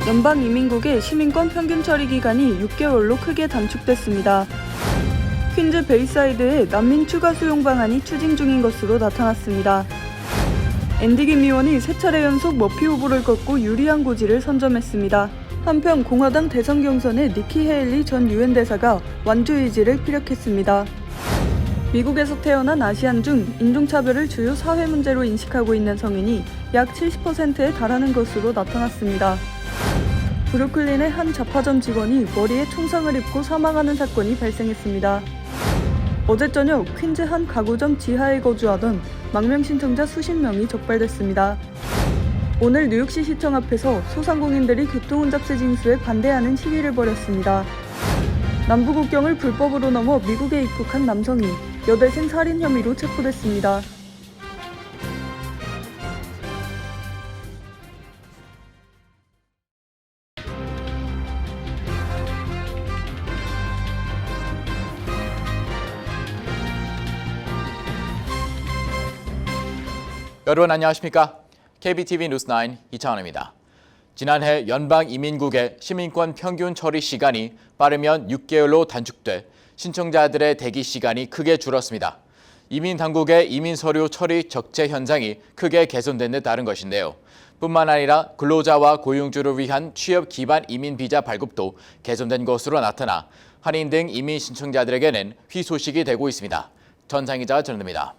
연방이민국의 시민권 평균 처리 기간이 6개월로 크게 단축됐습니다. 퀸즈 베이사이드에 난민 추가 수용 방안이 추진 중인 것으로 나타났습니다. 앤디 김 의원이 세 차례 연속 머피 후보를 꺾고 유리한 고지를 선점했습니다. 한편 공화당 대선 경선에 니키 헤일리 전 유엔 대사가 완주 의지를 피력했습니다. 미국에서 태어난 아시안 중 인종차별을 주요 사회 문제로 인식하고 있는 성인이 약 70%에 달하는 것으로 나타났습니다. 브루클린의 한 잡화점 직원이 머리에 총상을 입고 사망하는 사건이 발생했습니다. 어제 저녁 퀸즈 한 가구점 지하에 거주하던 망명 신청자 수십 명이 적발됐습니다. 오늘 뉴욕시 시청 앞에서 소상공인들이 교통혼잡세 징수에 반대하는 시위를 벌였습니다. 남부국경을 불법으로 넘어 미국에 입국한 남성이 여대생 살인 혐의로 체포됐습니다. 여러분 안녕하십니까? KBTV 뉴스9 이창원입니다. 지난해 연방이민국의 시민권 평균 처리 시간이 빠르면 6개월로 단축돼 신청자들의 대기 시간이 크게 줄었습니다. 이민 당국의 이민 서류 처리 적재 현상이 크게 개선된 데 따른 것인데요. 뿐만 아니라 근로자와 고용주를 위한 취업 기반 이민 비자 발급도 개선된 것으로 나타나 한인 등 이민 신청자들에게는 희소식이 되고 있습니다. 전상 기자가 전해드립니다.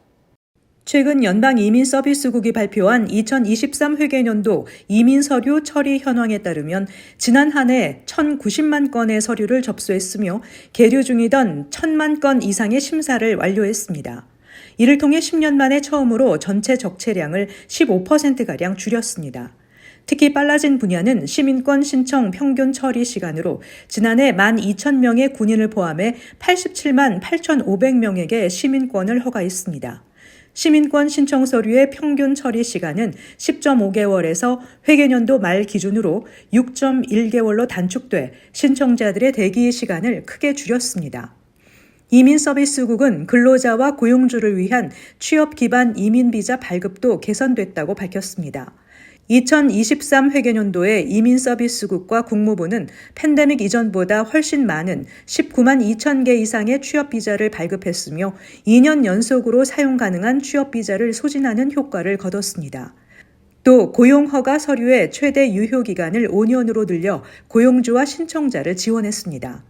최근 연방이민서비스국이 발표한 2023 회계년도 이민서류 처리 현황에 따르면 지난 한 해 1,090만 건의 서류를 접수했으며 계류 중이던 1,000만 건 이상의 심사를 완료했습니다. 이를 통해 10년 만에 처음으로 전체 적체량을 15%가량 줄였습니다. 특히 빨라진 분야는 시민권 신청 평균 처리 시간으로 지난해 12,000명의 군인을 포함해 87만 8,500명에게 시민권을 허가했습니다. 시민권 신청 서류의 평균 처리 시간은 10.5개월에서 회계년도 말 기준으로 6.1개월로 단축돼 신청자들의 대기 시간을 크게 줄였습니다. 이민서비스국은 근로자와 고용주를 위한 취업 기반 이민비자 발급도 개선됐다고 밝혔습니다. 2023 회계년도에 이민서비스국과 국무부는 팬데믹 이전보다 훨씬 많은 19만 2천 개 이상의 취업비자를 발급했으며 2년 연속으로 사용 가능한 취업비자를 소진하는 효과를 거뒀습니다. 또 고용허가 서류의 최대 유효기간을 5년으로 늘려 고용주와 신청자를 지원했습니다.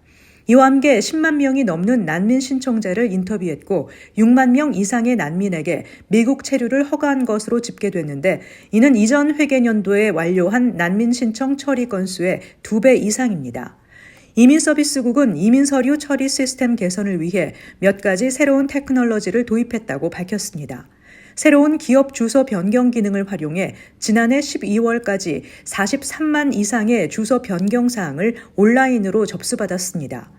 이와 함께 10만 명이 넘는 난민 신청자를 인터뷰했고 6만 명 이상의 난민에게 미국 체류를 허가한 것으로 집계됐는데 이는 이전 회계년도에 완료한 난민 신청 처리 건수의 2배 이상입니다. 이민서비스국은 이민서류 처리 시스템 개선을 위해 몇 가지 새로운 테크놀로지를 도입했다고 밝혔습니다. 새로운 기업 주소 변경 기능을 활용해 지난해 12월까지 43만 이상의 주소 변경 사항을 온라인으로 접수받았습니다.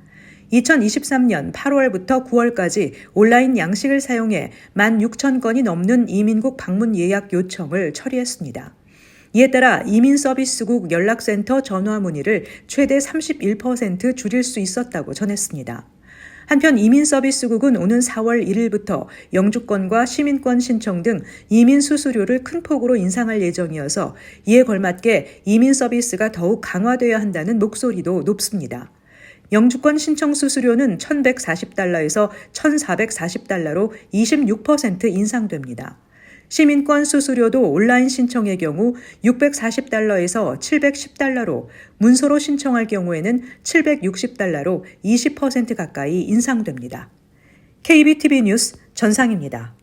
2023년 8월부터 9월까지 온라인 양식을 사용해 16,000건이 넘는 이민국 방문 예약 요청을 처리했습니다. 이에 따라 이민서비스국 연락센터 전화 문의를 최대 31% 줄일 수 있었다고 전했습니다. 한편 이민서비스국은 오는 4월 1일부터 영주권과 시민권 신청 등 이민 수수료를 큰 폭으로 인상할 예정이어서 이에 걸맞게 이민 서비스가 더욱 강화되어야 한다는 목소리도 높습니다. 영주권 신청 수수료는 $1,140에서 $1,440로 26% 인상됩니다. 시민권 수수료도 온라인 신청의 경우 $640에서 $710로, 문서로 신청할 경우에는 $760로 20% 가까이 인상됩니다. KBTV 뉴스 전상입니다.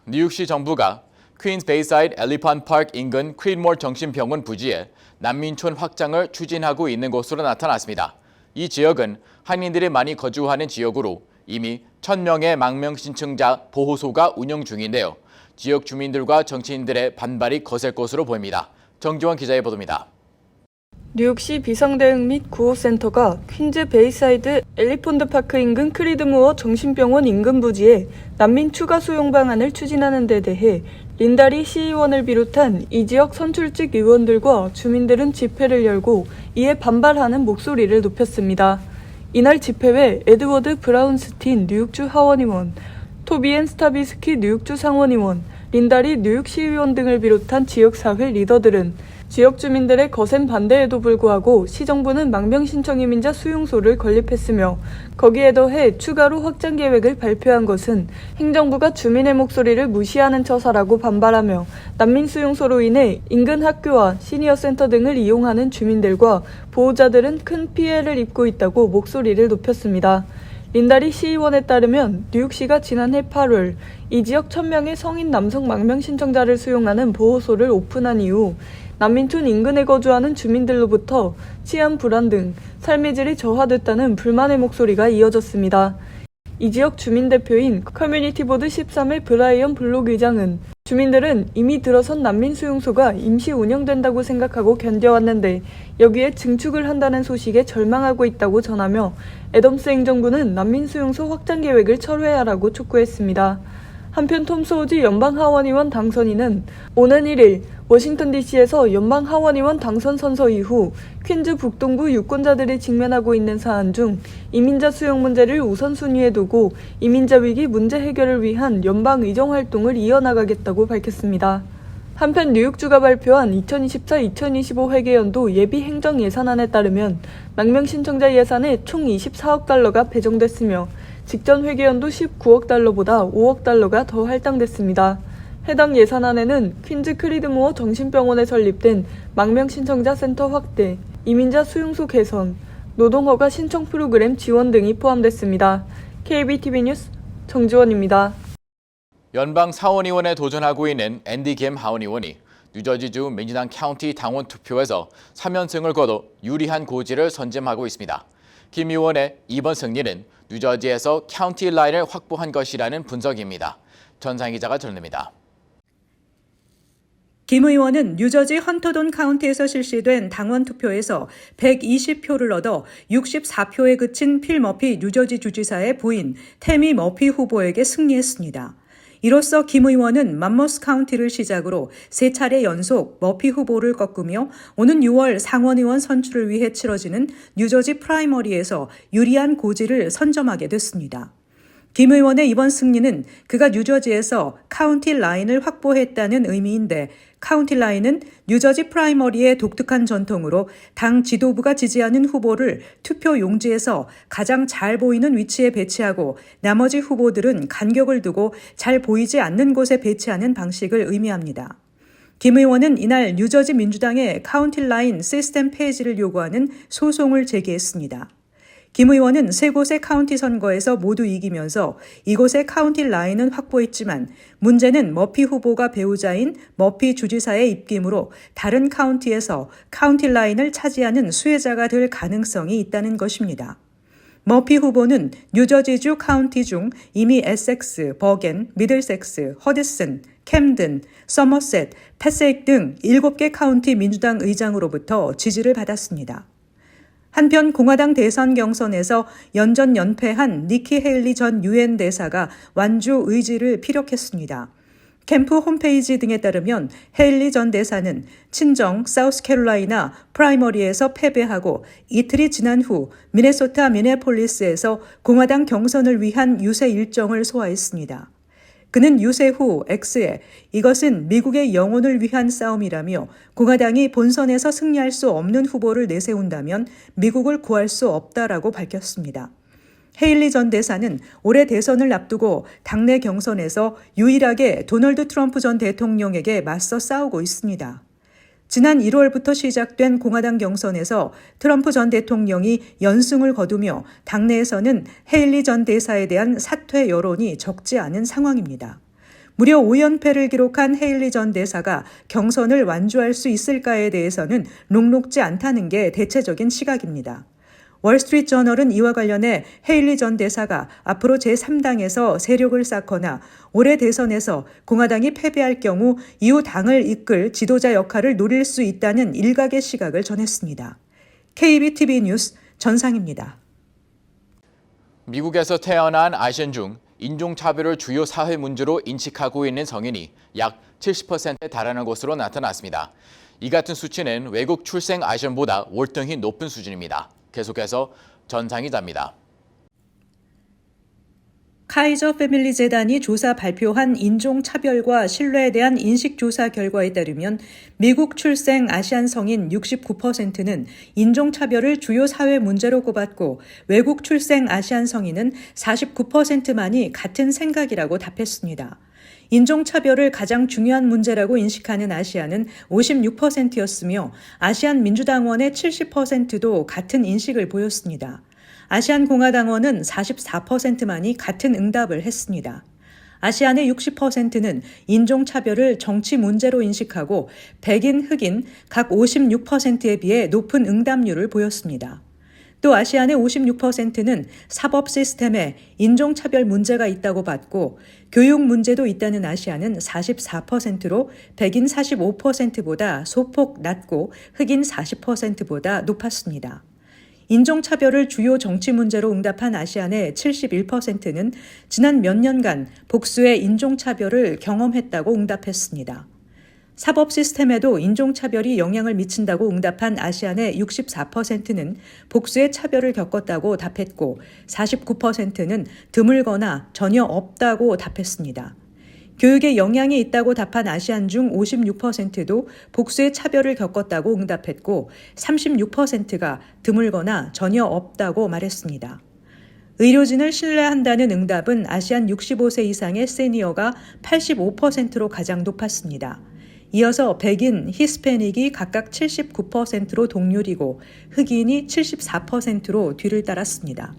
뉴욕시 정부가 퀸즈 베이사이드 엘리펀트 파크 인근 크리드몰 정신병원 부지에 난민촌 확장을 추진하고 있는 것으로 나타났습니다. 이 지역은 한인들이 많이 거주하는 지역으로 이미 1,000명의 망명 신청자 보호소가 운영 중인데요. 지역 주민들과 정치인들의 반발이 거셀 것으로 보입니다. 정지원 기자의 보도입니다. 뉴욕시 비상대응 및 구호센터가 퀸즈 베이사이드 엘리펀트 파크 인근 크리드모어 정신병원 인근 부지에 난민 추가 수용 방안을 추진하는 데 대해 린다리 시의원을 비롯한 이 지역 선출직 의원들과 주민들은 집회를 열고 이에 반발하는 목소리를 높였습니다. 이날 집회에 에드워드 브라운스틴 뉴욕주 하원의원, 토비엔 스타비스키 뉴욕주 상원의원, 린다리 뉴욕시의원 등을 비롯한 지역사회 리더들은 지역 주민들의 거센 반대에도 불구하고 시정부는 망명신청 이민자 수용소를 건립했으며 거기에 더해 추가로 확장 계획을 발표한 것은 행정부가 주민의 목소리를 무시하는 처사라고 반발하며 난민 수용소로 인해 인근 학교와 시니어 센터 등을 이용하는 주민들과 보호자들은 큰 피해를 입고 있다고 목소리를 높였습니다. 린다리 시의원에 따르면 뉴욕시가 지난해 8월 이 지역 1000명의 성인 남성 망명 신청자를 수용하는 보호소를 오픈한 이후 난민촌 인근에 거주하는 주민들로부터 치안 불안 등 삶의 질이 저하됐다는 불만의 목소리가 이어졌습니다. 이 지역 주민 대표인 커뮤니티 보드 13의 브라이언 블록 의장은 주민들은 이미 들어선 난민 수용소가 임시 운영된다고 생각하고 견뎌왔는데 여기에 증축을 한다는 소식에 절망하고 있다고 전하며 애덤스 행정부는 난민 수용소 확장 계획을 철회하라고 촉구했습니다. 한편 톰 소우지 연방 하원의원 당선인은 오는 1일 워싱턴 DC에서 연방 하원의원 당선 선서 이후 퀸즈 북동부 유권자들이 직면하고 있는 사안 중 이민자 수용 문제를 우선순위에 두고 이민자 위기 문제 해결을 위한 연방 의정 활동을 이어나가겠다고 밝혔습니다. 한편 뉴욕주가 발표한 2024-2025 회계연도 예비 행정 예산안에 따르면 망명 신청자 예산에 총 24억 달러가 배정됐으며 직전 회계연도 19억 달러보다 5억 달러가 더 할당됐습니다. 해당 예산안에는 퀸즈 크리드모어 정신병원에 설립된 망명 신청자 센터 확대, 이민자 수용소 개선, 노동허가 신청 프로그램 지원 등이 포함됐습니다. KBTV 뉴스 정지원입니다. 연방 사원의원에 도전하고 있는 앤디 김 하원의원이 뉴저지주 민주당 카운티 당원 투표에서 3연승을 거둬 유리한 고지를 선점하고 있습니다. 김 의원의 이번 승리는 뉴저지에서 카운티 라인을 확보한 것이라는 분석입니다. 전상 기자가 전합니다. 김 의원은 뉴저지 헌터돈 카운티에서 실시된 당원 투표에서 120표를 얻어 64표에 그친 필 머피 뉴저지 주지사의 부인 태미 머피 후보에게 승리했습니다. 이로써 김 의원은 맘모스 카운티를 시작으로 3차례 연속 머피 후보를 꺾으며 오는 6월 상원의원 선출을 위해 치러지는 뉴저지 프라이머리에서 유리한 고지를 선점하게 됐습니다. 김 의원의 이번 승리는 그가 뉴저지에서 카운티 라인을 확보했다는 의미인데 카운티 라인은 뉴저지 프라이머리의 독특한 전통으로 당 지도부가 지지하는 후보를 투표 용지에서 가장 잘 보이는 위치에 배치하고 나머지 후보들은 간격을 두고 잘 보이지 않는 곳에 배치하는 방식을 의미합니다. 김 의원은 이날 뉴저지 민주당의 카운티 라인 시스템 폐지를 요구하는 소송을 제기했습니다. 김 의원은 3곳의 카운티 선거에서 모두 이기면서 이곳의 카운티 라인은 확보했지만 문제는 머피 후보가 배우자인 머피 주지사의 입김으로 다른 카운티에서 카운티 라인을 차지하는 수혜자가 될 가능성이 있다는 것입니다. 머피 후보는 뉴저지주 카운티 중 이미 에섹스, 버겐, 미들섹스, 허드슨, 캠든, 서머셋, 패세익 등 7개 카운티 민주당 의장으로부터 지지를 받았습니다. 한편 공화당 대선 경선에서 연전 연패한 니키 헤일리 전 유엔 대사가 완주 의지를 피력했습니다. 캠프 홈페이지 등에 따르면 헤일리 전 대사는 친정 사우스캐롤라이나 프라이머리에서 패배하고 이틀이 지난 후 미네소타 미네폴리스에서 공화당 경선을 위한 유세 일정을 소화했습니다. 그는 유세 후 X에 이것은 미국의 영혼을 위한 싸움이라며 공화당이 본선에서 승리할 수 없는 후보를 내세운다면 미국을 구할 수 없다라고 밝혔습니다. 헤일리 전 대사는 올해 대선을 앞두고 당내 경선에서 유일하게 도널드 트럼프 전 대통령에게 맞서 싸우고 있습니다. 지난 1월부터 시작된 공화당 경선에서 트럼프 전 대통령이 연승을 거두며 당내에서는 헤일리 전 대사에 대한 사퇴 여론이 적지 않은 상황입니다. 무려 5연패를 기록한 헤일리 전 대사가 경선을 완주할 수 있을까에 대해서는 녹록지 않다는 게 대체적인 시각입니다. 월스트리트 저널은 이와 관련해 헤일리 전 대사가 앞으로 제3당에서 세력을 쌓거나 올해 대선에서 공화당이 패배할 경우 이후 당을 이끌 지도자 역할을 노릴 수 있다는 일각의 시각을 전했습니다. KBTV 뉴스 전상입니다. 미국에서 태어난 아시안 중 인종차별을 주요 사회 문제로 인식하고 있는 성인이 약 70%에 달하는 것으로 나타났습니다. 이 같은 수치는 외국 출생 아시안보다 월등히 높은 수준입니다. 계속해서 전상 기자입니다. 카이저 패밀리 재단이 조사 발표한 인종차별과 신뢰에 대한 인식조사 결과에 따르면 미국 출생 아시안 성인 69%는 인종차별을 주요 사회 문제로 꼽았고 외국 출생 아시안 성인은 49%만이 같은 생각이라고 답했습니다. 인종차별을 가장 중요한 문제라고 인식하는 아시안은 56%였으며 아시안 민주당원의 70%도 같은 인식을 보였습니다. 아시안 공화당원은 44%만이 같은 응답을 했습니다. 아시안의 60%는 인종차별을 정치 문제로 인식하고 백인, 흑인 각 56%에 비해 높은 응답률을 보였습니다. 또 아시안의 56%는 사법 시스템에 인종차별 문제가 있다고 봤고 교육 문제도 있다는 아시안은 44%로 백인 45%보다 소폭 낮고 흑인 40%보다 높았습니다. 인종차별을 주요 정치 문제로 응답한 아시안의 71%는 지난 몇 년간 복수의 인종차별을 경험했다고 응답했습니다. 사법 시스템에도 인종차별이 영향을 미친다고 응답한 아시안의 64%는 복수의 차별을 겪었다고 답했고 49%는 드물거나 전혀 없다고 답했습니다. 교육에 영향이 있다고 답한 아시안 중 56%도 복수의 차별을 겪었다고 응답했고 36%가 드물거나 전혀 없다고 말했습니다. 의료진을 신뢰한다는 응답은 아시안 65세 이상의 시니어가 85%로 가장 높았습니다. 이어서 백인, 히스패닉이 각각 79%로 동률이고 흑인이 74%로 뒤를 따랐습니다.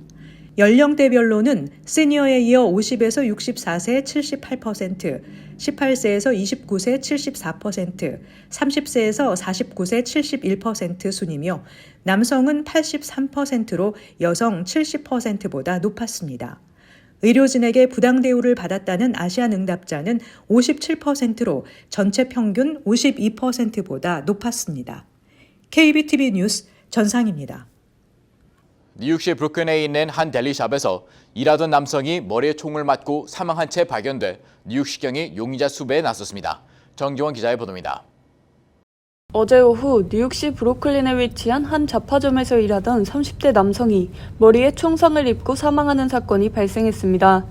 연령대별로는 시니어에 이어 50에서 64세 78%, 18세에서 29세 74%, 30세에서 49세 71% 순이며 남성은 83%로 여성 70%보다 높았습니다. 의료진에게 부당 대우를 받았다는 아시안 응답자는 57%로 전체 평균 52%보다 높았습니다. KBTV 뉴스 전상입니다. 뉴욕시 브루클린에 있는 한 델리샵에서 일하던 남성이 머리에 총을 맞고 사망한 채 발견돼 뉴욕시경이 용의자 수배에 나섰습니다. 정지원 기자의 보도입니다. 어제 오후 뉴욕시 브루클린에 위치한 한 잡화점에서 일하던 30대 남성이 머리에 총상을 입고 사망하는 사건이 발생했습니다.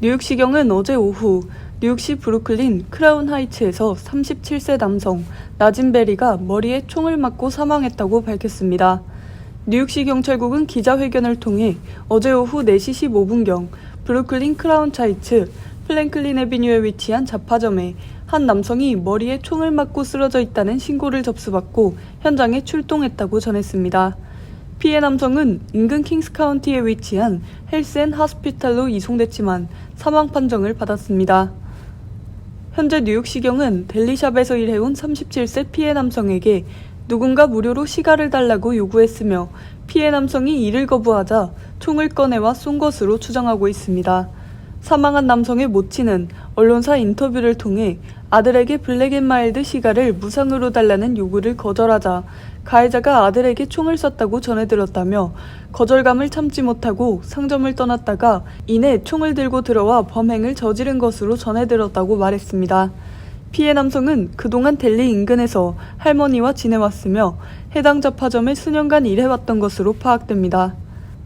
뉴욕시경은 어제 오후 뉴욕시 브루클린 크라운 하이츠에서 37세 남성 나진 베리가 머리에 총을 맞고 사망했다고 밝혔습니다. 뉴욕시 경찰국은 기자회견을 통해 어제 오후 4시 15분경 브루클린 크라운 하이츠 플랭클린 애비뉴에 위치한 잡화점에 한 남성이 머리에 총을 맞고 쓰러져 있다는 신고를 접수받고 현장에 출동했다고 전했습니다. 피해 남성은 인근 킹스 카운티에 위치한 헬스 앤 하스피탈로 이송됐지만 사망 판정을 받았습니다. 현재 뉴욕시경은 델리샵에서 일해온 37세 피해 남성에게 누군가 무료로 시가를 달라고 요구했으며 피해 남성이 이를 거부하자 총을 꺼내와 쏜 것으로 추정하고 있습니다. 사망한 남성의 모친은 언론사 인터뷰를 통해 아들에게 블랙앤마일드 시가를 무상으로 달라는 요구를 거절하자 가해자가 아들에게 총을 쐈다고 전해들었다며 거절감을 참지 못하고 상점을 떠났다가 이내 총을 들고 들어와 범행을 저지른 것으로 전해들었다고 말했습니다. 피해 남성은 그동안 델리 인근에서 할머니와 지내왔으며 해당 잡화점에 수년간 일해왔던 것으로 파악됩니다.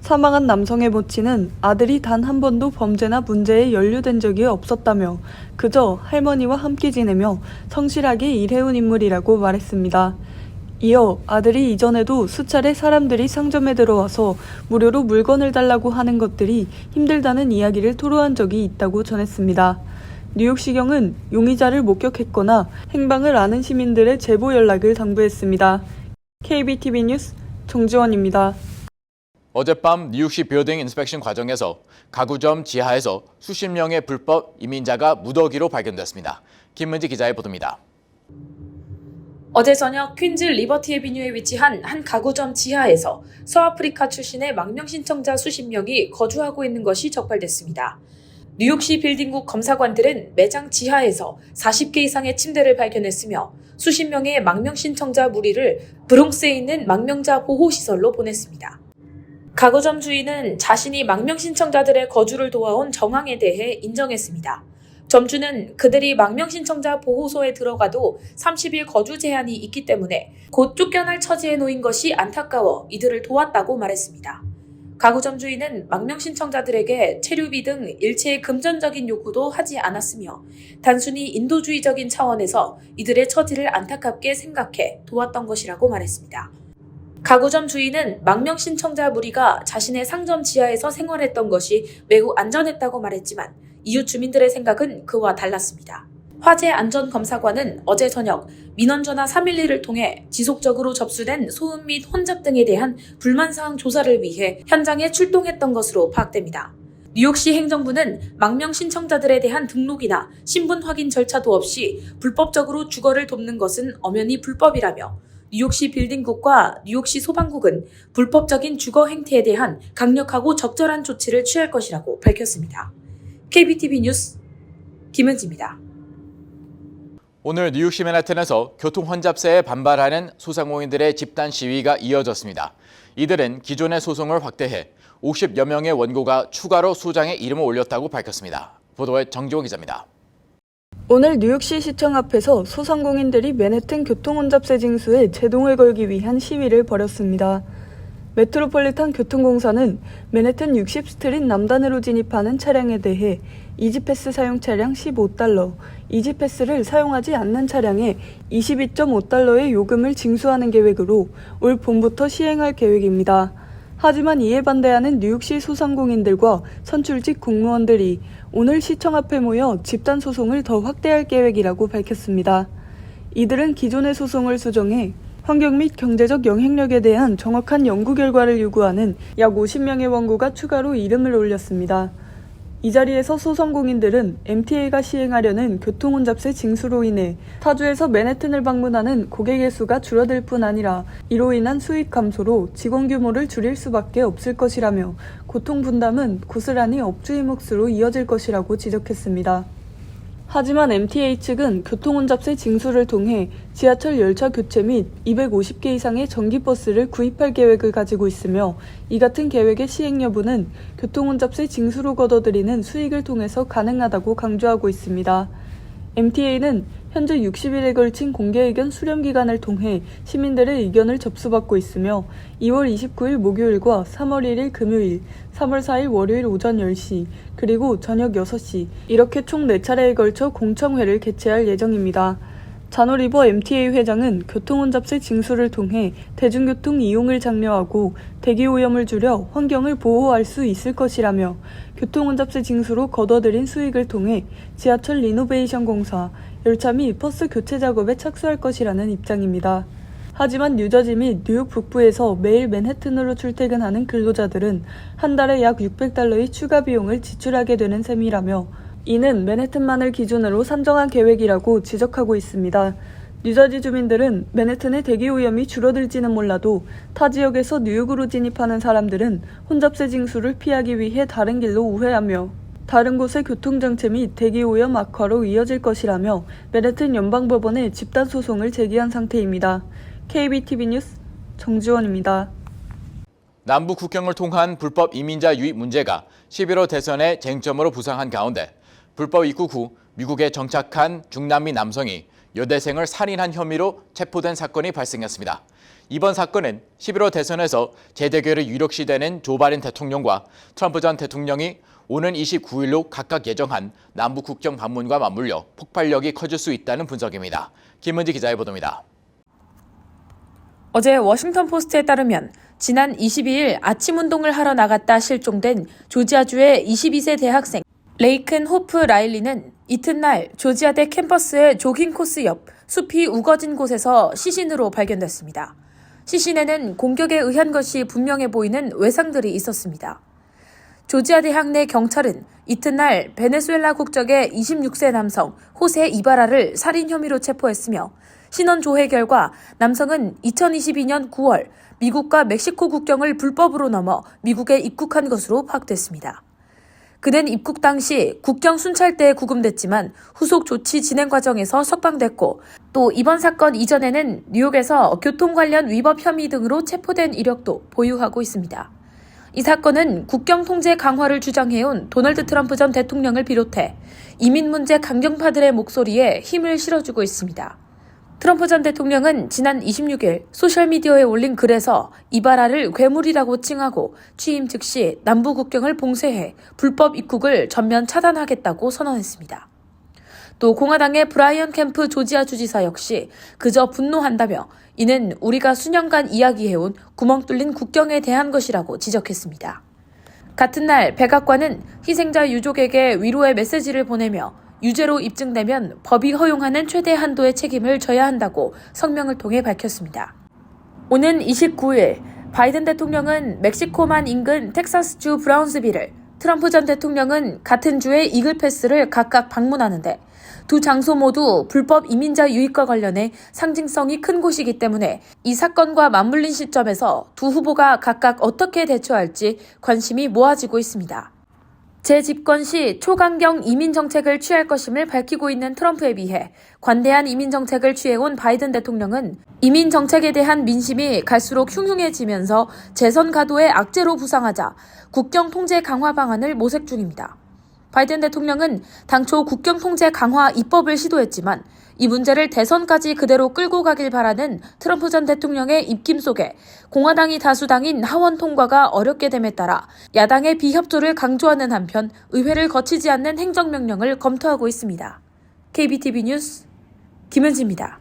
사망한 남성의 모친은 아들이 단 한 번도 범죄나 문제에 연루된 적이 없었다며 그저 할머니와 함께 지내며 성실하게 일해온 인물이라고 말했습니다. 이어 아들이 이전에도 수차례 사람들이 상점에 들어와서 무료로 물건을 달라고 하는 것들이 힘들다는 이야기를 토로한 적이 있다고 전했습니다. 뉴욕시경은 용의자를 목격했거나 행방을 아는 시민들의 제보 연락을 당부했습니다. KBTV 뉴스 정지원입니다. 어젯밤 뉴욕시 빌딩 인스펙션 과정에서 가구점 지하에서 수십 명의 불법 이민자가 무더기로 발견됐습니다. 김문지 기자의 보도입니다. 어제 저녁 퀸즈 리버티 애비뉴에 위치한 한 가구점 지하에서 서아프리카 출신의 망명 신청자 수십 명이 거주하고 있는 것이 적발됐습니다. 뉴욕시 빌딩국 검사관들은 매장 지하에서 40개 이상의 침대를 발견했으며 수십 명의 망명 신청자 무리를 브롱스에 있는 망명자 보호시설로 보냈습니다. 가구점 주인은 자신이 망명 신청자들의 거주를 도와온 정황에 대해 인정했습니다. 점주는 그들이 망명 신청자 보호소에 들어가도 30일 거주 제한이 있기 때문에 곧 쫓겨날 처지에 놓인 것이 안타까워 이들을 도왔다고 말했습니다. 가구점 주인은 망명 신청자들에게 체류비 등 일체의 금전적인 요구도 하지 않았으며 단순히 인도주의적인 차원에서 이들의 처지를 안타깝게 생각해 도왔던 것이라고 말했습니다. 가구점 주인은 망명 신청자 무리가 자신의 상점 지하에서 생활했던 것이 매우 안전했다고 말했지만 이웃 주민들의 생각은 그와 달랐습니다. 화재안전검사관은 어제 저녁 민원전화 312를 통해 지속적으로 접수된 소음 및 혼잡 등에 대한 불만사항 조사를 위해 현장에 출동했던 것으로 파악됩니다. 뉴욕시 행정부는 망명 신청자들에 대한 등록이나 신분 확인 절차도 없이 불법적으로 주거를 돕는 것은 엄연히 불법이라며 뉴욕시 빌딩국과 뉴욕시 소방국은 불법적인 주거 행태에 대한 강력하고 적절한 조치를 취할 것이라고 밝혔습니다. KBTV 뉴스 김은지입니다. 오늘 뉴욕시 맨하튼에서 교통 혼잡세에 반발하는 소상공인들의 집단 시위가 이어졌습니다. 이들은 기존의 소송을 확대해 50여 명의 원고가 추가로 소장에 이름을 올렸다고 밝혔습니다. 보도에 정지호 기자입니다. 오늘 뉴욕시 시청 앞에서 소상공인들이 맨해튼 교통 혼잡세 징수에 제동을 걸기 위한 시위를 벌였습니다. 메트로폴리탄 교통공사는 맨해튼 60스트릿 남단으로 진입하는 차량에 대해 이지패스 사용 차량 $15, 이지패스를 사용하지 않는 차량에 $22.5의 요금을 징수하는 계획으로 올 봄부터 시행할 계획입니다. 하지만 이에 반대하는 뉴욕시 소상공인들과 선출직 공무원들이 오늘 시청 앞에 모여 집단 소송을 더 확대할 계획이라고 밝혔습니다. 이들은 기존의 소송을 수정해 환경 및 경제적 영향력에 대한 정확한 연구 결과를 요구하는 약 50명의 원고가 추가로 이름을 올렸습니다. 이 자리에서 소상공인들은 MTA가 시행하려는 교통혼잡세 징수로 인해 타주에서 맨해튼을 방문하는 고객의 수가 줄어들 뿐 아니라 이로 인한 수익 감소로 직원 규모를 줄일 수밖에 없을 것이라며 고통 분담은 고스란히 업주의 몫으로 이어질 것이라고 지적했습니다. 하지만 MTA 측은 교통혼잡세 징수를 통해 지하철 열차 교체 및 250개 이상의 전기버스를 구입할 계획을 가지고 있으며 이 같은 계획의 시행 여부는 교통혼잡세 징수로 거둬들이는 수익을 통해서 가능하다고 강조하고 있습니다. MTA는 현재 60일에 걸친 공개의견 수렴 기간을 통해 시민들의 의견을 접수받고 있으며 2월 29일 목요일과 3월 1일 금요일, 3월 4일 월요일 오전 10시, 그리고 저녁 6시 이렇게 총 4차례에 걸쳐 공청회를 개최할 예정입니다. 자노 리버 MTA 회장은 교통혼잡세 징수를 통해 대중교통 이용을 장려하고 대기오염을 줄여 환경을 보호할 수 있을 것이라며 교통혼잡세 징수로 거둬들인 수익을 통해 지하철 리노베이션 공사, 열차 및 버스 교체 작업에 착수할 것이라는 입장입니다. 하지만 뉴저지 및 뉴욕 북부에서 매일 맨해튼으로 출퇴근하는 근로자들은 한 달에 약 $600의 추가 비용을 지출하게 되는 셈이라며 이는 맨해튼만을 기준으로 산정한 계획이라고 지적하고 있습니다. 뉴저지 주민들은 맨해튼의 대기오염이 줄어들지는 몰라도 타 지역에서 뉴욕으로 진입하는 사람들은 혼잡세 징수를 피하기 위해 다른 길로 우회하며 다른 곳의 교통정체 및 대기오염 악화로 이어질 것이라며 맨해튼 연방법원에 집단 소송을 제기한 상태입니다. KBTV 뉴스 정지원입니다. 남북 국경을 통한 불법 이민자 유입 문제가 11월 대선의 쟁점으로 부상한 가운데 불법 입국 후 미국에 정착한 중남미 남성이 여대생을 살인한 혐의로 체포된 사건이 발생했습니다. 이번 사건은 11월 대선에서 재대결이 유력시되는 조 바이든 대통령과 트럼프 전 대통령이 오는 29일로 각각 예정한 남북 국경 방문과 맞물려 폭발력이 커질 수 있다는 분석입니다. 김은지 기자의 보도입니다. 어제 워싱턴 포스트에 따르면 지난 22일 아침 운동을 하러 나갔다 실종된 조지아주의 22세 대학생 레이큰 호프 라일리는 이튿날 조지아대 캠퍼스의 조깅 코스 옆 숲이 우거진 곳에서 시신으로 발견됐습니다. 시신에는 공격에 의한 것이 분명해 보이는 외상들이 있었습니다. 조지아 대학 내 경찰은 이튿날 베네수엘라 국적의 26세 남성 호세 이바라를 살인 혐의로 체포했으며 신원 조회 결과 남성은 2022년 9월 미국과 멕시코 국경을 불법으로 넘어 미국에 입국한 것으로 파악됐습니다. 그는 입국 당시 국경 순찰대에 구금됐지만 후속 조치 진행 과정에서 석방됐고 또 이번 사건 이전에는 뉴욕에서 교통 관련 위법 혐의 등으로 체포된 이력도 보유하고 있습니다. 이 사건은 국경 통제 강화를 주장해온 도널드 트럼프 전 대통령을 비롯해 이민 문제 강경파들의 목소리에 힘을 실어주고 있습니다. 트럼프 전 대통령은 지난 26일 소셜미디어에 올린 글에서 이바라를 괴물이라고 칭하고 취임 즉시 남부 국경을 봉쇄해 불법 입국을 전면 차단하겠다고 선언했습니다. 또 공화당의 브라이언 캠프 조지아 주지사 역시 그저 분노한다며 이는 우리가 수년간 이야기해온 구멍 뚫린 국경에 대한 것이라고 지적했습니다. 같은 날 백악관은 희생자 유족에게 위로의 메시지를 보내며 유죄로 입증되면 법이 허용하는 최대 한도의 책임을 져야 한다고 성명을 통해 밝혔습니다. 오는 29일 바이든 대통령은 멕시코만 인근 텍사스주 브라운스빌을, 트럼프 전 대통령은 같은 주의 이글패스를 각각 방문하는데 두 장소 모두 불법 이민자 유입과 관련해 상징성이 큰 곳이기 때문에 이 사건과 맞물린 시점에서 두 후보가 각각 어떻게 대처할지 관심이 모아지고 있습니다. 재집권 시 초강경 이민 정책을 취할 것임을 밝히고 있는 트럼프에 비해 관대한 이민 정책을 취해온 바이든 대통령은 이민 정책에 대한 민심이 갈수록 흉흉해지면서 재선 가도의 악재로 부상하자 국경 통제 강화 방안을 모색 중입니다. 바이든 대통령은 당초 국경 통제 강화 입법을 시도했지만 이 문제를 대선까지 그대로 끌고 가길 바라는 트럼프 전 대통령의 입김 속에 공화당이 다수당인 하원 통과가 어렵게 됨에 따라 야당의 비협조를 강조하는 한편 의회를 거치지 않는 행정명령을 검토하고 있습니다. KBTV 뉴스 김은지입니다.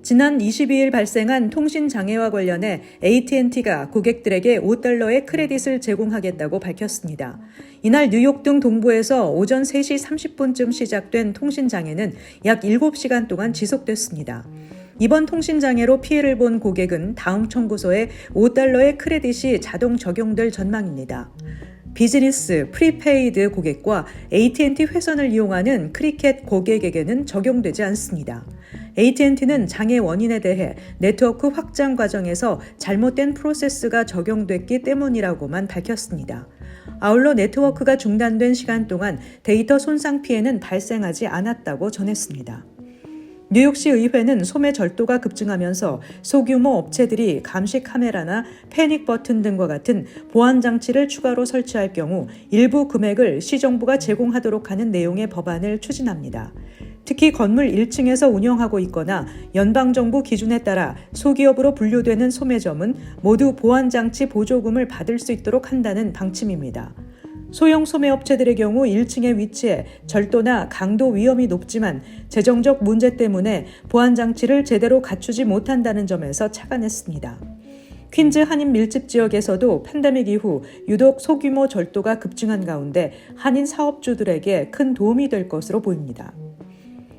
지난 22일 발생한 통신장애와 관련해 AT&T가 고객들에게 $5의 크레딧을 제공하겠다고 밝혔습니다. 이날 뉴욕 등 동부에서 오전 3시 30분쯤 시작된 통신장애는 약 7시간 동안 지속됐습니다. 이번 통신장애로 피해를 본 고객은 다음 청구서에 $5의 크레딧이 자동 적용될 전망입니다. 비즈니스, 프리페이드 고객과 AT&T 회선을 이용하는 크리켓 고객에게는 적용되지 않습니다. AT&T는 장애 원인에 대해 네트워크 확장 과정에서 잘못된 프로세스가 적용됐기 때문이라고만 밝혔습니다. 아울러 네트워크가 중단된 시간 동안 데이터 손상 피해는 발생하지 않았다고 전했습니다. 뉴욕시 의회는 소매 절도가 급증하면서 소규모 업체들이 감시 카메라나 패닉 버튼 등과 같은 보안 장치를 추가로 설치할 경우 일부 금액을 시정부가 제공하도록 하는 내용의 법안을 추진합니다. 특히 건물 1층에서 운영하고 있거나 연방정부 기준에 따라 소기업으로 분류되는 소매점은 모두 보안장치 보조금을 받을 수 있도록 한다는 방침입니다. 소형 소매업체들의 경우 1층에 위치해 절도나 강도 위험이 높지만 재정적 문제 때문에 보안장치를 제대로 갖추지 못한다는 점에서 착안했습니다. 퀸즈 한인 밀집 지역에서도 팬데믹 이후 유독 소규모 절도가 급증한 가운데 한인 사업주들에게 큰 도움이 될 것으로 보입니다.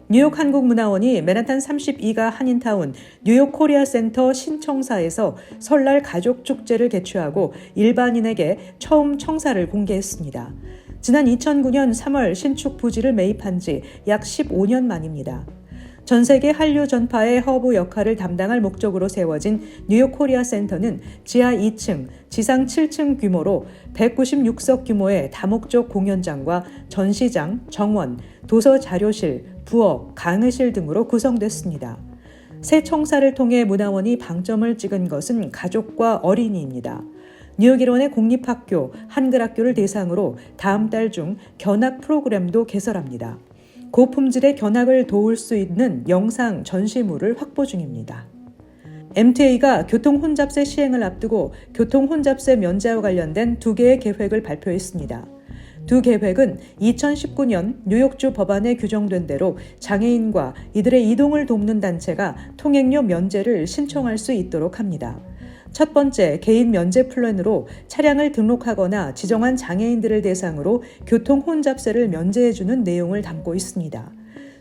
뉴욕 한국문화원이 맨하탄 32가 한인타운 뉴욕 코리아 센터 신청사에서 설날 가족 축제를 개최하고 일반인에게 처음 청사를 공개했습니다. 지난 2009년 3월 신축 부지를 매입한 지 약 15년 만입니다. 전 세계 한류 전파의 허브 역할을 담당할 목적으로 세워진 뉴욕 코리아 센터는 지하 2층, 지상 7층 규모로 196석 규모의 다목적 공연장과 전시장, 정원, 도서 자료실, 부엌, 강의실 등으로 구성됐습니다. 새 청사를 통해 문화원이 방점을 찍은 것은 가족과 어린이입니다. 뉴욕 일원의 공립학교, 한글학교를 대상으로 다음 달 중 견학 프로그램도 개설합니다. 고품질의 견학을 도울 수 있는 영상 전시물을 확보 중입니다. MTA가 교통혼잡세 시행을 앞두고 교통혼잡세 면제와 관련된 2개의 계획을 발표했습니다. 두 계획은 2019년 뉴욕주 법안에 규정된 대로 장애인과 이들의 이동을 돕는 단체가 통행료 면제를 신청할 수 있도록 합니다. 첫 번째, 개인 면제 플랜으로 차량을 등록하거나 지정한 장애인들을 대상으로 교통 혼잡세를 면제해주는 내용을 담고 있습니다.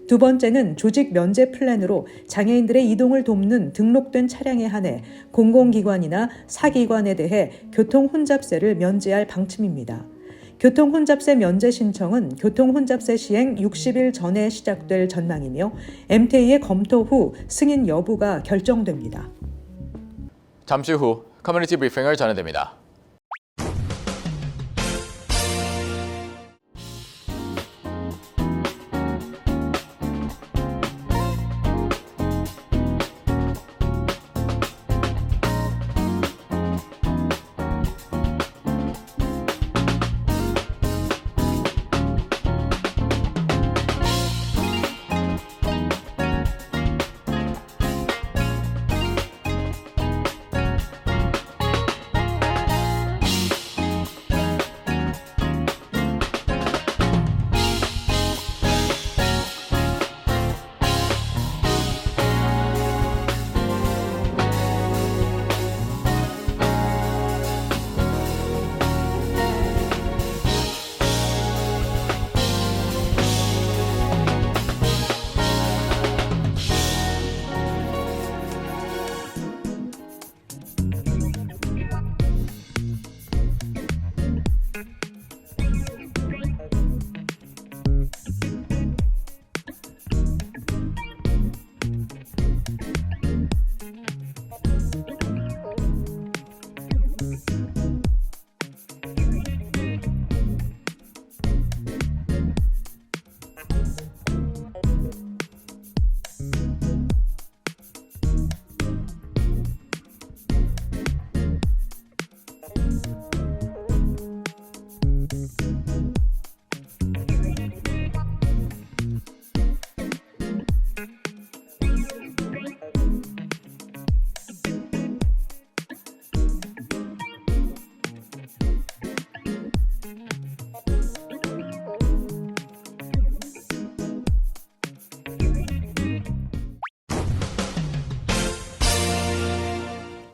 두 번째는 조직 면제 플랜으로 장애인들의 이동을 돕는 등록된 차량에 한해 공공기관이나 사기관에 대해 교통 혼잡세를 면제할 방침입니다. 교통 혼잡세 면제 신청은 교통 혼잡세 시행 60일 전에 시작될 전망이며 MTA의 검토 후 승인 여부가 결정됩니다. 잠시 후 커뮤니티 브리핑을 전해드립니다.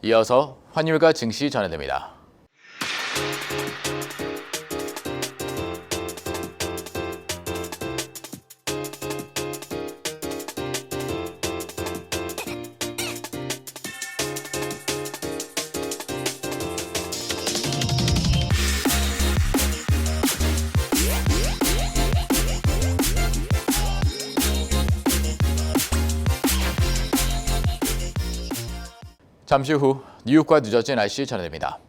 이어서 환율과 증시 전해드립니다. 잠시 후 뉴욕과 뉴저지 날씨 전해드립니다.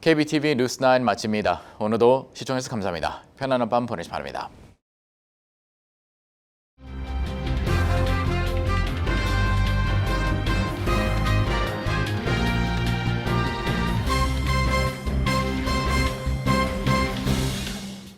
KBTV 뉴스9 마칩니다. 오늘도 시청해주셔서 감사합니다. 편안한 밤 보내시 기 바랍니다.